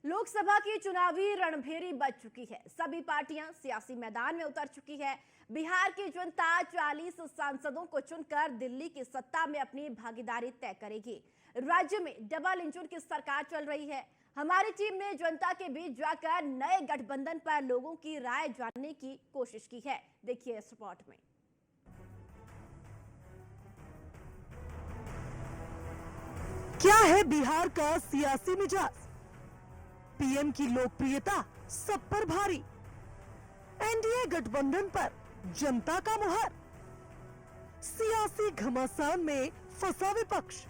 लोकसभा की चुनावी रणभेरी बज चुकी है। सभी पार्टियां सियासी मैदान में उतर चुकी है। बिहार की जनता 40 सांसदों को चुनकर दिल्ली की सत्ता में अपनी भागीदारी तय करेगी। राज्य में डबल इंजन की सरकार चल रही है। हमारी टीम ने जनता के बीच जाकर नए गठबंधन पर लोगों की राय जानने की कोशिश की है। देखिए इस रिपोर्ट में। क्या है बिहार का सियासी मिजाज? पीएम की लोकप्रियता सब पर भारी, एनडीए गठबंधन पर जनता का मुहर, सियासी घमासान में फंसा विपक्ष।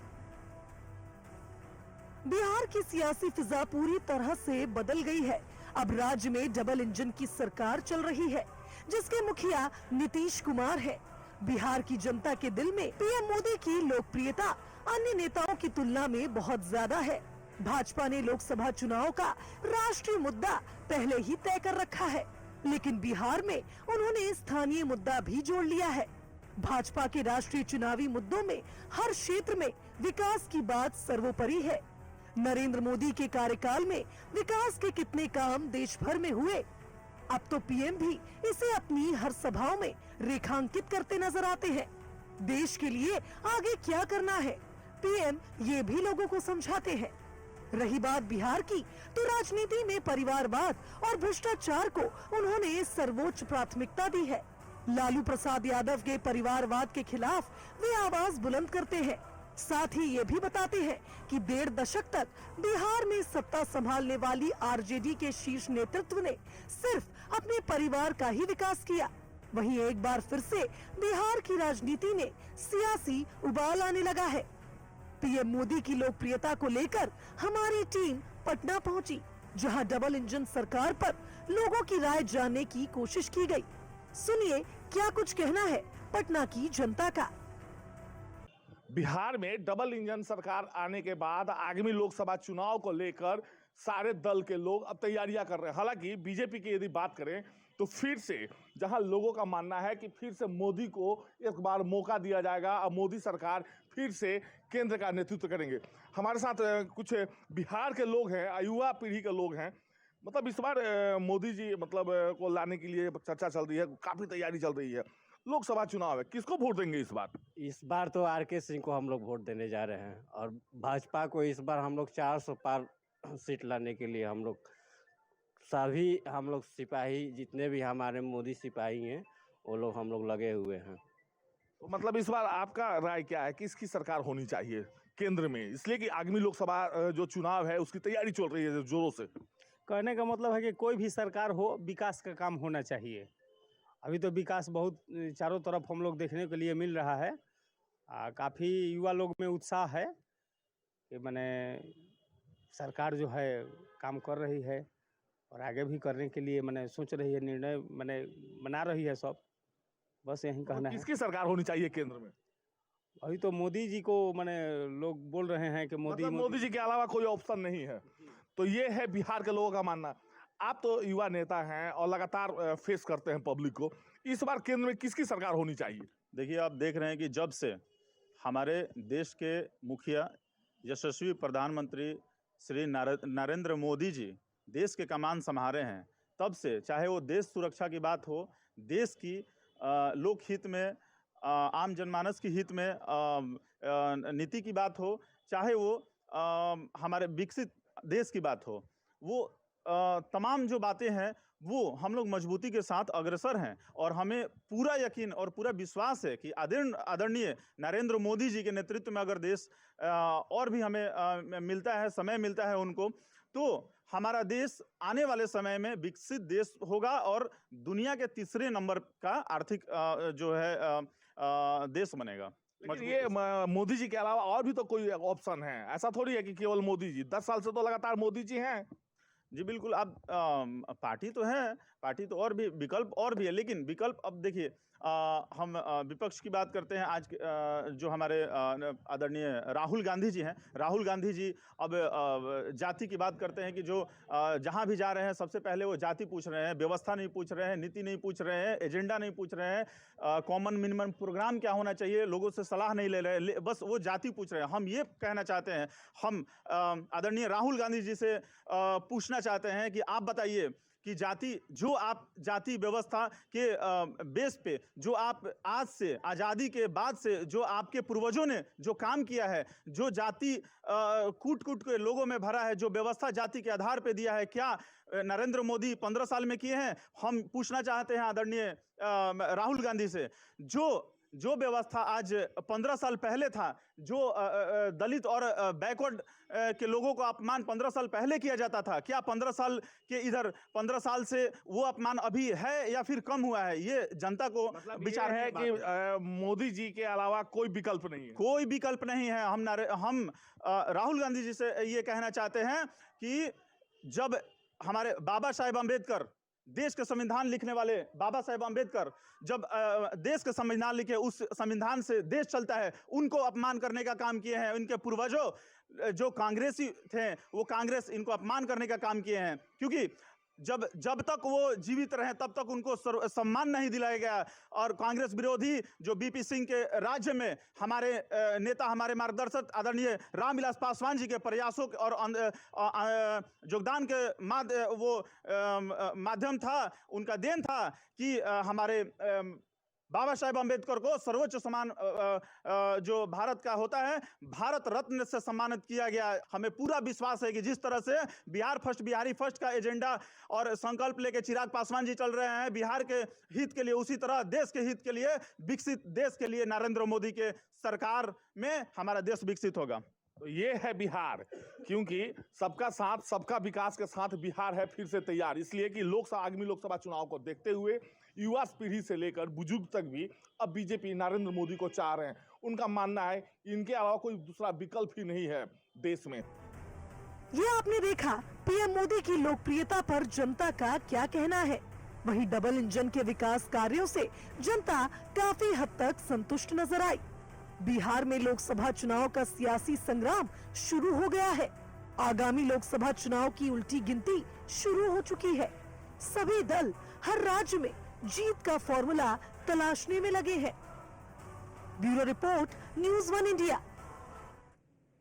बिहार की सियासी फिजा पूरी तरह से बदल गई है। अब राज्य में डबल इंजन की सरकार चल रही है, जिसके मुखिया नीतीश कुमार है। बिहार की जनता के दिल में पीएम मोदी की लोकप्रियता अन्य नेताओं की तुलना में बहुत ज्यादा है। भाजपा ने लोकसभा चुनाव का राष्ट्रीय मुद्दा पहले ही तय कर रखा है, लेकिन बिहार में उन्होंने स्थानीय मुद्दा भी जोड़ लिया है। भाजपा के राष्ट्रीय चुनावी मुद्दों में हर क्षेत्र में विकास की बात सर्वोपरि है। नरेंद्र मोदी के कार्यकाल में विकास के कितने काम देश भर में हुए, अब तो पीएम भी इसे अपनी हर सभाओं में रेखांकित करते नजर आते हैं। देश के लिए आगे क्या करना है, पीएम ये भी लोगों को समझाते हैं। रही बात बिहार की, तो राजनीति में परिवारवाद और भ्रष्टाचार को उन्होंने सर्वोच्च प्राथमिकता दी है। लालू प्रसाद यादव के परिवारवाद के खिलाफ वे आवाज बुलंद करते हैं। साथ ही ये भी बताते हैं कि 1.5 दशक तक बिहार में सत्ता संभालने वाली आरजेडी के शीर्ष नेतृत्व ने सिर्फ अपने परिवार का ही विकास किया। वहीं एक बार फिर से बिहार की राजनीति में सियासी उबाल आने लगा है। पीएम मोदी की लोकप्रियता को लेकर हमारी टीम पटना पहुंची, जहां डबल इंजन सरकार पर लोगों की राय जानने की कोशिश की गई। सुनिए क्या कुछ कहना है पटना की जनता का। बिहार में डबल इंजन सरकार आने के बाद आगामी लोकसभा चुनाव को लेकर सारे दल के लोग अब तैयारियां कर रहे हैं। हालांकि बीजेपी की यदि बात करें तो फिर से जहां लोगों का मानना है कि फिर से मोदी को एक बार मौका दिया जाएगा और मोदी सरकार फिर से केंद्र का नेतृत्व करेंगे। हमारे साथ कुछ बिहार के लोग हैं, युवा पीढ़ी के लोग हैं। मतलब इस बार मोदी जी को लाने के लिए चर्चा चल रही है, काफ़ी तैयारी चल रही है। लोकसभा चुनाव है, किसको वोट देंगे इस बार? इस बार तो आरके सिंह को हम लोग वोट देने जा रहे हैं और भाजपा को इस बार हम लोग 400 पार सीट लाने के लिए हम लोग सिपाही जितने भी हमारे मोदी सिपाही हैं वो लोग हम लोग लगे हुए हैं। तो मतलब इस बार आपका राय क्या है, किसकी सरकार होनी चाहिए केंद्र में? इसलिए कि आगामी लोकसभा जो चुनाव है उसकी तैयारी चल रही है जोरों से। कहने का मतलब है कि कोई भी सरकार हो, विकास का काम होना चाहिए। अभी तो विकास बहुत चारों तरफ हम लोग देखने के लिए मिल रहा है। काफ़ी युवा लोग में उत्साह है कि माने सरकार जो है काम कर रही है और आगे भी करने के लिए मैंने सोच रही है, निर्णय मैंने बना रही है सब। बस यही कहना है। किसकी सरकार होनी चाहिए केंद्र में? अभी तो मोदी जी को मैंने लोग बोल रहे हैं कि मोदी जी के अलावा कोई ऑप्शन नहीं है। तो ये है बिहार के लोगों का मानना। आप तो युवा नेता हैं और लगातार फेस करते हैं पब्लिक को। इस बार केंद्र में किसकी सरकार होनी चाहिए? देखिए, आप देख रहे हैं कि जब से हमारे देश के मुखिया यशस्वी प्रधानमंत्री श्री नरेंद्र मोदी जी देश के कमान संभाले हैं, तब से चाहे वो देश सुरक्षा की बात हो, देश की लोकहित में, आम जनमानस की हित में नीति की बात हो, चाहे वो हमारे विकसित देश की बात हो, वो तमाम जो बातें हैं वो हम लोग मजबूती के साथ अग्रसर हैं। और हमें पूरा यकीन और पूरा विश्वास है कि आदरणीय नरेंद्र मोदी जी के नेतृत्व में अगर देश और भी हमें मिलता है, समय मिलता है उनको, तो हमारा देश आने वाले समय में विकसित देश होगा और दुनिया के 3रे नंबर का आर्थिक जो है देश बनेगा। लेकिन ये मोदी जी के अलावा और भी तो कोई ऑप्शन है, ऐसा थोड़ी है कि केवल मोदी जी। 10 साल से तो लगातार मोदी जी हैं। जी बिल्कुल। अब पार्टी तो है, पार्टी तो और भी विकल्प और भी है, लेकिन विकल्प अब देखिए, हम विपक्ष की बात करते हैं। आज जो हमारे आदरणीय राहुल गांधी जी हैं, राहुल गांधी जी अब जाति की बात करते हैं कि जो जहां भी जा रहे हैं सबसे पहले वो जाति पूछ रहे हैं, व्यवस्था नहीं पूछ रहे हैं, नीति नहीं पूछ रहे हैं, एजेंडा नहीं पूछ रहे हैं, कॉमन मिनिमम प्रोग्राम क्या होना चाहिए, लोगों से सलाह नहीं ले रहे, बस वो जाति पूछ रहे हैं। हम ये कहना चाहते हैं, हम आदरणीय राहुल गांधी जी से पूछना चाहते हैं कि आप बताइए कि जाति व्यवस्था के बेस पे जो आप आज से आज़ादी के बाद से जो आपके पूर्वजों ने जो काम किया है, जो जाति कूट के लोगों में भरा है, जो व्यवस्था जाति के आधार पे दिया है, क्या नरेंद्र मोदी 15 साल में किए हैं? हम पूछना चाहते हैं आदरणीय राहुल गांधी से, जो व्यवस्था आज 15 साल पहले था, जो दलित और बैकवर्ड के लोगों को अपमान 15 साल पहले किया जाता था, क्या 15 साल के इधर 15 साल से वो अपमान अभी है या फिर कम हुआ है? ये जनता को मतलब विचार है कि मोदी जी के अलावा कोई विकल्प नहीं है। कोई विकल्प नहीं है। हम राहुल गांधी जी से ये कहना चाहते हैं कि जब हमारे बाबा साहेब अम्बेडकर, देश के संविधान लिखने वाले बाबा साहेब अम्बेडकर, जब देश के संविधान लिखे, उस संविधान से देश चलता है, उनको अपमान करने का काम किए हैं। उनके पूर्वजों जो कांग्रेसी थे, वो कांग्रेस इनको अपमान करने का काम किए हैं, क्योंकि जब तक वो जीवित रहे तब तक उनको सम्मान नहीं दिलाया गया। और कांग्रेस विरोधी जो बीपी सिंह के राज्य में हमारे नेता, हमारे मार्गदर्शक आदरणीय रामविलास पासवान जी के प्रयासों और योगदान के माध्यम था, उनका देन था कि हमारे बाबा साहेब अम्बेडकर को सर्वोच्च सम्मान जो भारत का होता है, भारत रत्न से सम्मानित किया गया। हमें पूरा विश्वास है कि जिस तरह से बिहार फर्स्ट, बिहारी फर्स्ट का एजेंडा और संकल्प लेके चिराग पासवान जी चल रहे हैं बिहार के हित के लिए, उसी तरह देश के हित के लिए, विकसित देश के लिए नरेंद्र मोदी के सरकार में हमारा देश विकसित होगा। तो ये है बिहार, क्योंकि सबका साथ, सबका विकास के साथ बिहार है फिर से तैयार। इसलिए कि आगामी लोकसभा चुनाव को देखते हुए युवा पीढ़ी से लेकर बुजुर्ग तक भी अब बीजेपी नरेंद्र मोदी को चाह रहे हैं। उनका मानना है इनके अलावा कोई दूसरा विकल्प ही नहीं है देश में। ये आपने देखा पीएम मोदी की लोकप्रियता पर जनता का क्या कहना है। वहीं डबल इंजन के विकास कार्यों से जनता काफी हद तक संतुष्ट नजर आई। बिहार में लोकसभा चुनाव का सियासी संग्राम शुरू हो गया है। आगामी लोकसभा चुनाव की उल्टी गिनती शुरू हो चुकी है। सभी दल हर राज्य में जीत का फॉर्मूला तलाशने में लगे हैं। Bureau report, news 1 India.